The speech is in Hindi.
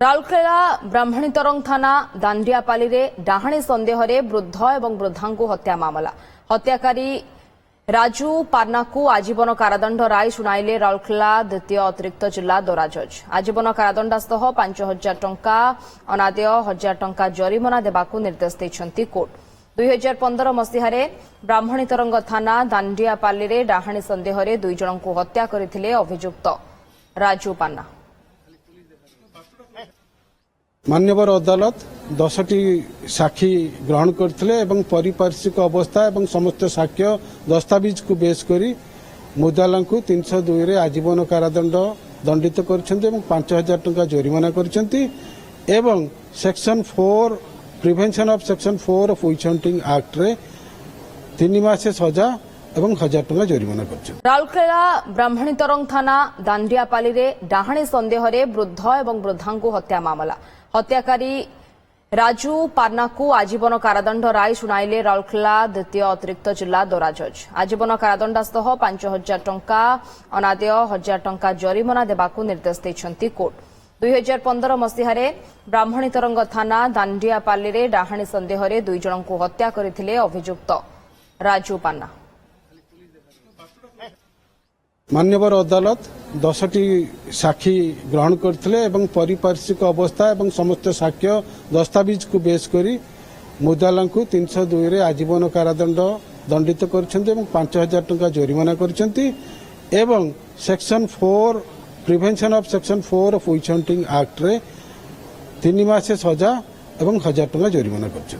ରାଉରକେଲା ବ୍ରାହ୍ମଣୀତରଙ୍ଗ ଥାନା ଦାଣ୍ଡିଆପାଲିରେ ଡାହାଣୀ ସନ୍ଦେହରେ ବୃଦ୍ଧ ଏବଂ ବୃଦ୍ଧାଙ୍କୁ ହତ୍ୟା ମାମଲା। ହତ୍ୟାକାରୀ ରାଜୁ ପାର୍ନାକୁ ଆଜୀବନ କାରାଦଣ୍ଡ ରାୟ ଶୁଣାଇଲେ ରାଉରକେଲା ଦ୍ୱିତୀୟ ଅତିରିକ୍ତ ଜିଲ୍ଲା ଦୌରା ଜଜ୍। ଆଜୀବନ କାରାଦଣ୍ଡାସହ 5,000 ଟଙ୍କା ଅନାଦେୟ 1,000 ଟଙ୍କା ଜରିମାନା ଦେବାକୁ ନିର୍ଦ୍ଦେଶ ଦେଇଛନ୍ତି କୋର୍ଟ। 2015 ମସିହାରେ ବ୍ରାହ୍ମଣୀତରଙ୍ଗ ଥାନା ଦାଣ୍ଡିଆପାଲିରେ ଡାହାଣୀ ସନ୍ଦେହରେ 2 ଜଣଙ୍କୁ ହତ୍ୟା କରିଥିଲେ ଅଭିଯୁକ୍ତ ରାଜୁ ପାର୍ନା। मान्यवर अदालत 10टी साक्षी ग्रहण करथिले एवं पारिपार्श्विक अवस्था एवं समस्त साक्ष्य दस्तावेज को बेस करी मुदाला को 302 रे आजीवन कारादंड दंडित करछन्ते एवं 5,000 टंका जरिमाना करछन्ते एवं section 4 prevention of section 4 of which hunting act रे 3 मास सजा एवं 1,000 टंका जरिमाना करछन्ते। राउरकेला ब्राह्मणीतरंग थाना दांडियापाली डाहाणी सन्देह वृद्ध और वृद्धांकु हत्या मामला। हत्याकारी राजू पार्नाकू आजीवन कारादंड राय शुणाइले राउरकेला द्वितीय अतिरिक्त जिल्ला दौरा जज। आजीवन कारादंडासह 5,000 टंका अनादेय 1,000 टंका जरिमाना देବାକୁ निर्देश ଦେଇଛନ୍ତି कोर्ट। 2015 मसिहारे ब्राह्मणीतरंग थाना दांडियापाली डाहाणी सन्देहरे 2 जणଙ୍କୁ हत्या କରିଥିଲେ अभियुक्त राजू पार्ना। मान्यवर अदालत 10टी साक्षी ग्रहण करथिले एवं पारिपार्श्विक अवस्था एवं समस्त साक्ष्य दस्तावेज को बेस करी मुदाला को 302 रे आजीवन कारादंड दंडित करछन्ते एवं 5,000 टंका जरिमाना करछन्ते एवं section 4 prevention of section 4 of which hunting act रे 3 मास सजा एवं 1,000 टंका जरिमाना करछन्ते।